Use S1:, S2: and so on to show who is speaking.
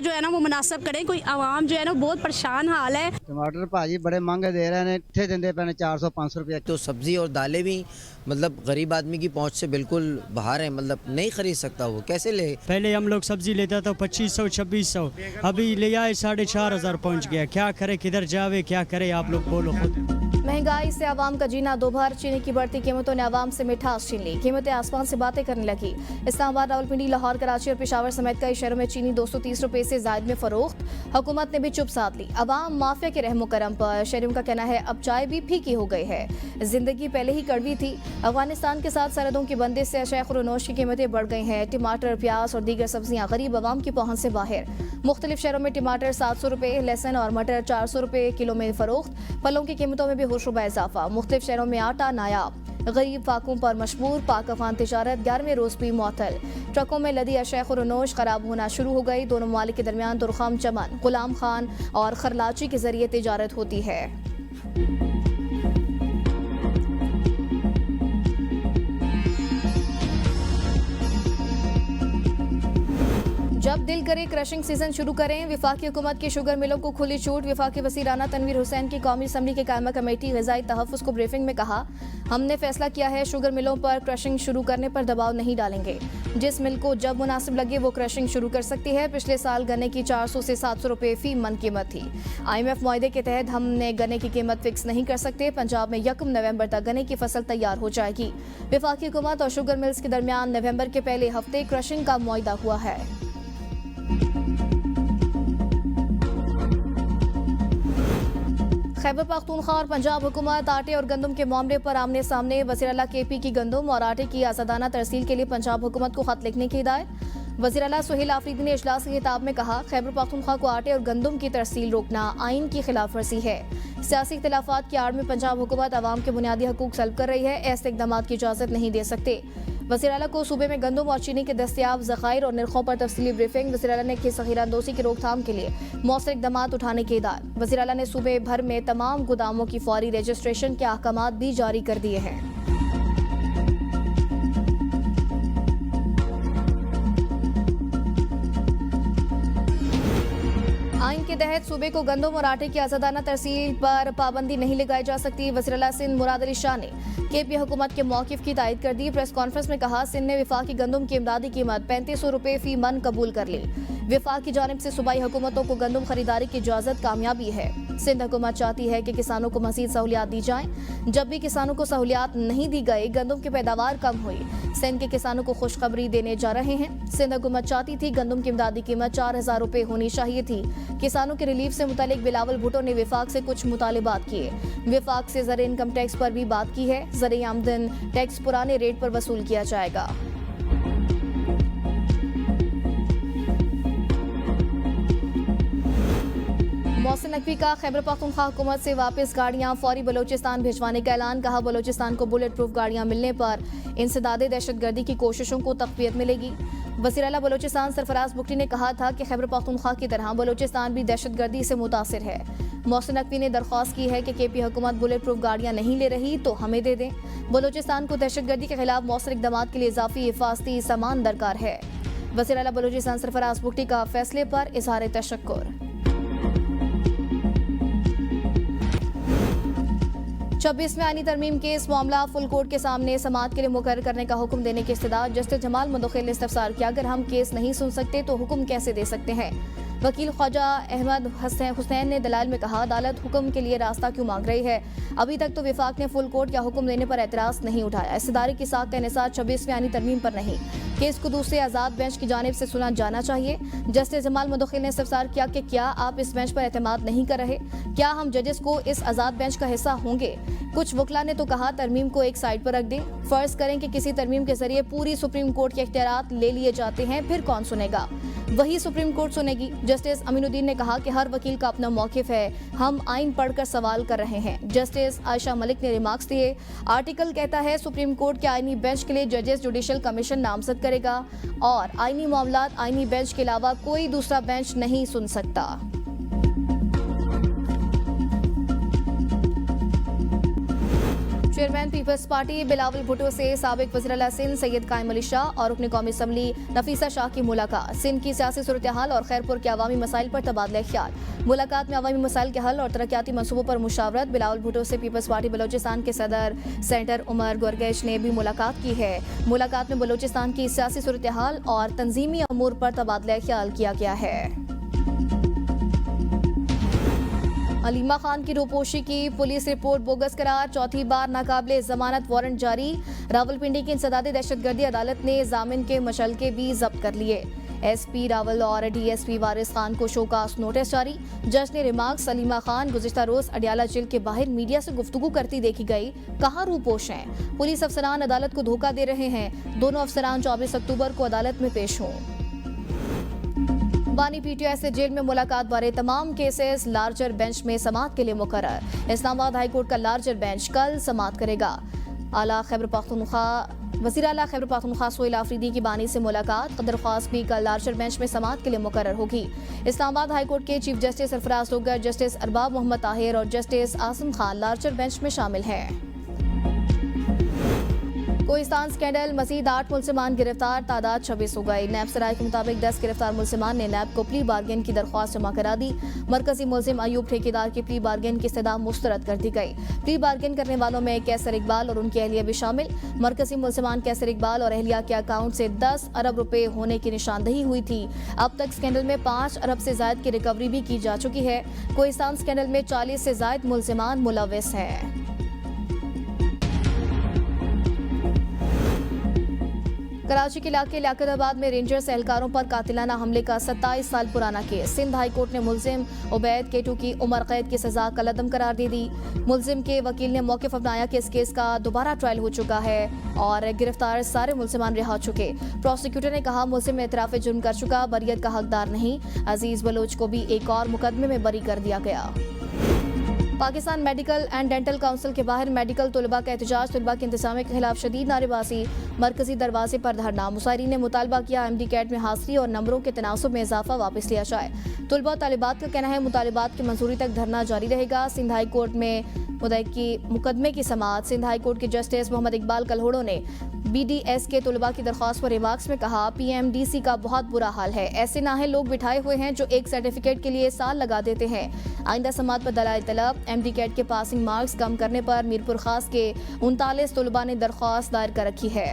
S1: जो है ना वो मुनासिब करें। कोई आवाम जो है ना बहुत परेशान हाल है।
S2: टमाटर भाजी बड़े महंगे दे रहे हैं, इतने देंदे पे 400-500 रुपये।
S3: तो सब्ज़ी और दालें भी मतलब गरीब आदमी की पहुंच से बिल्कुल बाहर है, मतलब नहीं खरीद सकता, वो कैसे ले।
S4: पहले हम लोग सब्जी लेता था 2500-2600, अभी ले आए 4500 पहुंच गया। क्या करे, किधर जावे, क्या करे, आप लोग बोलो खुद।
S5: महंगाई से आवाम का जीना दोभर, चीनी की बढ़ती कीमतों ने आवाम से मिठास छीन ली। कीमतें आसमान से बातें करने लगी। इस्लामाबाद, रावलपिंडी, लाहौर, कराची और पेशावर समेत कई शहरों में चीनी 230 रुपए से जायद में फरोख्त। हुकूमत ने भी चुप साध ली। अवाम माफिया के रहमो करम पर। शहरियों का कहना है अब चाय भी फीकी हो गई है। जिंदगी पहले ही कड़वी थी। अफगानिस्तान के साथ सरहदों की बंदिश से अशय खुरनोश की कीमतें बढ़ गई हैं। टमाटर, प्याज और दीगर सब्जियां गरीब आवाम की पहुंच से बाहर। मुख्तलिफ शहरों में टमाटर 700 रुपए, लहसुन और मटर 400 रुपए किलो में फरोख्त। फलों की कीमतों में भी होशरुबा इजाफा। मुख्तलिफ शहरों में आटा नायाब। गरीब फाकों पर मशहूर पाक अफगान तिजारत 11वें रोज भी मुअत्तल। ट्रकों में लदी अशय खुरनोश खराब होना शुरू हो गई। दोनों ममालिक के दरमियान तुरखाम चमन, गुलाम खान और खरलाची के जरिए तिजारत होती है। जब दिल करे क्रशिंग सीजन शुरू करें। विफाकी हुकूमत की शुगर मिलों को खुली छूट। विफाकी वज़ीर राना तनवीर हुसैन की कौमी असम्बली की कायमा कमेटी ग़िज़ाई तहफ़्फ़ुज़ को ब्रीफिंग में कहा, हमने फैसला किया है शुगर मिलों पर क्रशिंग शुरू करने पर दबाव नहीं डालेंगे। जिस मिल को जब मुनासिब लगे वो क्रशिंग शुरू कर सकती है। पिछले साल गन्ने की 400 से 700 रुपए फी मन कीमत थी। IMF मुआहदे के तहत हमने गन्ने की कीमत फिक्स नहीं कर सकते। पंजाब में 1 नवंबर तक गन्ने की फसल तैयार हो जाएगी। विफाकी हुकूमत और शुगर मिल्स के दरमियान नवंबर के पहले हफ्ते क्रशिंग का मुआहदा हुआ है। खैबर पख्तूनख्वा और पंजाब हुकूमत आटे और गंदम के मामले पर आमने सामने। वज़ीर आला KP की गंदम और आटे की आज़ादाना तरसील के लिए पंजाब हुकूमत को खत लिखने की हिदायत। वज़ीर आला सुहेल आफरीदी ने इजलास की किताब में कहा, खैबर पख्तूनख्वा को आटे और गंदम की तरसील रोकना आइन की खिलाफ वर्जी है। सियासी इख्तिलाफात की आड़ में पंजाब हुकूमत आवाम के बुनियादी हकूक सल्ब कर रही है। ऐसे इक़दामात की इजाज़त नहीं दे सकते। वज़ीर आला को सूबे में गंदम और चीनी के दस्तयाब ज़खायर और निर्खों पर तफसीली ब्रीफिंग। वज़ीर आला ने ज़ख़ीरांदोज़ी की रोकथाम के लिए मौसर इक़दामात उठाने की हिदायत। वज़ीर आला ने सूबे भर में तमाम गोदामों की फौरी रजिस्ट्रेशन के अहकामात भी जारी कर दिए हैं। आइन के तहत सूबे को गंदम और आटे की आज़ादाना तरसील पर पाबंदी नहीं लगाई जा सकती। वज़ीर आला सिंध मुराद अली शाह ने KP हुकूमत के मौक़िफ़ की तायद कर दी। प्रेस कॉन्फ्रेंस में कहा, सिंध ने विफाकी गंदम की इमदादी कीमत 3500 रुपए फी मन कबूल कर ली। विफाक की जानिब से सूबाई हुकूमतों को गंदम खरीदारी की इजाज़त कामयाबी है। सिंध हुकूमत चाहती है कि किसानों को मज़ीद सहूलियात दी जाएं। जब भी किसानों को सहूलियात नहीं दी गई, गंदम की पैदावार कम हुई। सिंध के किसानों को खुशखबरी देने जा रहे हैं। सिंध हुकूमत चाहती थी गंदम की इमदादी कीमत 4000 रुपए होनी चाहिए थी। किसानों के रिलीफ से मुतालिक बिलावल भुट्टो ने विफाक से कुछ मुतालिबात किए। विफाक से ज़र इनकम टैक्स पर भी बात की है। ज़र आमदन टैक्स पुराने रेट पर वसूल किया जाएगा। मोहसिन नकवी का खैबर पख्तूनख्वा हुकूमत से वापस गाड़ियां फौरी बलोचिस्तान भिजवाने का ऐलान। कहा, बलोचिस्तान को बुलेट प्रूफ गाड़ियां मिलने पर इंसदादे दहशतगर्दी की कोशिशों को तक़वियत मिलेगी। वज़ीर आला बलोचिस्तान सरफराज बुगटी ने कहा था कि खैबर पख्तूनख्वा की तरह बलोचिस्तान भी दहशतगर्दी से मुतासिर है। मोहसिन नकवी ने दरख्वास्त की है कि KP हुकूमत बुलेट प्रूफ गाड़ियां नहीं ले रही तो हमें दे दें। बलोचिस्तान को दहशतगर्दी के खिलाफ मौसर इक़दामात के लिए इजाफी हिफाजती सामान दरकार है। वज़ीर आला बलोचिस्तान सरफराज बुगटी का फैसले पर इज़हार तशक्कुर। 26वें आईनी तरमीम केस मामला फुल कोर्ट के सामने समाअत के लिए मुकर्रर करने का हुक्म देने की इस्तदा। जस्टिस जमाल मुदखिल ने इस्तफसार किया, अगर हम केस नहीं सुन सकते तो हुक्म कैसे दे सकते हैं। वकील ख्वाजा अहमद हुसैन ने दलाल में कहा, अदालत हुक्म के लिए रास्ता क्यों मांग रही है। अभी तक तो विफाक ने फुल कोर्ट या हुक्म देने पर एतराज़ नहीं उठाया। इस इदारे की साख का इन्हिसार 26वें आईनी तरमीम पर नहीं, केस को दूसरे आज़ाद बेंच की जानिब से सुना जाना चाहिए। जस्टिस जमाल मुदखिल ने इस्तफसार किया कि क्या आप इस बेंच पर एतमाद नहीं कर रहे, क्या हम जजेस को इस आज़ाद बेंच का हिस्सा होंगे। कुछ वकला ने तो कहा, तरमीम को एक साइड पर रख दें। फर्ज करें कि किसी तरमीम के जरिए पूरी सुप्रीम कोर्ट के इख्तियारात ले लिए जाते हैं, फिर कौन सुनेगा, वही सुप्रीम कोर्ट सुनेगी। जस्टिस अमीनुद्दीन ने कहा कि हर वकील का अपना मौक़िफ़ है, हम आइन पढ़कर सवाल कर रहे हैं। जस्टिस आयशा मलिक ने रिमार्क्स दिए, आर्टिकल कहता है सुप्रीम कोर्ट के आईनी बेंच के लिए जजेस जुडिशल कमीशन नामजद करेगा और आईनी मामलात आईनी बेंच के अलावा कोई दूसरा बेंच नहीं सुन सकता। चेयरमैन पीपल्स पार्टी बिलावल भुट्टो से साबिक वज़ीर आला सिंध सैयद कायम अली शाह और रुकन कौमी असम्बली नफीसा शाह की मुलाकात। सिंध की सियासी सूरत हाल और खैरपुर के अवामी मसाइल पर तबादला ख्याल। मुलाकात में अवामी मसाइल के हल और तरक्याती मनसूबों पर मुशावरत। बिलावल भुट्टो से पीपल्स पार्टी बलोचिस्तान के सदर सेनेटर उमर गुरगेश ने भी मुलाकात की है। मुलाकात में बलोचिस्तान की सियासी सूरत हाल और तंजीमी अमूर पर तबादला ख्याल किया गया है। अलीमा खान की रूपोशी की पुलिस रिपोर्ट बोगस करार, चौथी बार नाकाबिले जमानत वारंट जारी। रावलपिंडी की इंसदादी दहशतगर्दी अदालत ने जामिन के मशल्के भी जब्त कर लिए। एसपी रावल और डीएसपी वारिस खान को शोकास नोटिस जारी। जज ने रिमार्क्स, अलीमा खान गुज़िश्ता रोज अडियाला जेल के बाहर मीडिया से गुफ्तगू करती देखी गई, कहाँ रूपोश हैं। पुलिस अफसरान अदालत को धोखा दे रहे हैं। दोनों अफसरान 24 अक्टूबर को अदालत में पेश हों। बानी पीटीआई से जेल में मुलाकात बारे तमाम केसेस लार्जर बेंच में समाअत के लिए मुकर्रर। इस्लामाबाद हाईकोर्ट का लार्जर बेंच कल समाअत करेगा। वज़ीर आला खैबर पख्तूनख्वा सोहेल आफरीदी की बानी से मुलाकात। दरख्वास्त भी कल लार्जर बेंच में समाअत के लिए मुकर्रर होगी। इस्लामाबाद हाईकोर्ट के chief justice Sarfaraz Logar, justice Arbab Mohammad Tahir और justice Asim Khan larger bench में शामिल हैं। कोहिस्तान स्कैंडल, मजीद 8 मुल्जिमान गिरफ्तार, तादाद 26 हो गई। नैब सराय के मुताबिक 10 गिरफ्तार मुल्जिमान ने नैब को प्ली बार्गेन की दरख्वास्त जमा करा दी। मरकजी मुल्जिम अयूब ठेकेदार की प्ली बार्गेन की इस्तदा मुस्तरद कर दी गई। प्ली बार्गेन करने वालों में कैसर इकबाल और उनकी अहलिया भी शामिल। मरकजी मुल्जिमान कैसर इकबाल और अहलिया के अकाउंट से 10 अरब रुपए होने की निशानदही हुई थी। अब तक स्कैंडल में 5 अरब से जायद की रिकवरी भी की जा चुकी है। कोहिस्तान स्कैंडल में 40 से जायद मुल्जिमान मुलव्विस हैं। कराची के इलाके लियाकताबाद में रेंजर्स एहलकारों पर कातिलाना हमले का 27 साल पुराना केस। सिंध हाई कोर्ट ने मुल्जिम उबैद केटू की उम्र कैद की सजा कलअदम करार दे दी। मुल्जिम के वकील ने मौक़िफ़ अपनाया कि इस केस का दोबारा ट्रायल हो चुका है और गिरफ्तार सारे मुल्जिमान रिहा हो चुके। प्रोसिक्यूटर ने कहा मुल्जिम एतराफ़ जुर्म कर चुका, बरियत का हकदार नहीं। अजीज बलोच को भी एक और मुकदमे में बरी कर दिया गया। Pakistan medical and dental council के बाहर मेडिकल तलबा का एहतजाज, तलबा के इंतजाम के खिलाफ शदीद नारेबाजी। मरकजी दरवाजे पर धरना। मुसाहिरीन ने मुतालबा किया MD कैट में हाजिरी और नंबरों के तनासुब में इजाफा वापस लिया जाए। तलबा तालिबात का कहना है मुतालिबात की मंजूरी तक धरना जारी रहेगा। सिंध हाई कोर्ट में मुकदमे की समाअत। सिंध हाई कोर्ट के जस्टिस मोहम्मद इकबाल कल्होड़ो ने BDS के तलबा की दरख्वास्त पर रिमार्क्स में कहा PMDC का बहुत बुरा हाल है। ऐसे नाहे लोग बिठाए हुए हैं जो एक सर्टिफिकेट के लिए साल लगा देते हैं। आइंदा समाअत पर दलाइल तलब। MD कैट के पासिंग मार्क्स कम करने पर मीरपुर खास के 39 तलबा ने दरख्वास्त दायर कर रखी है।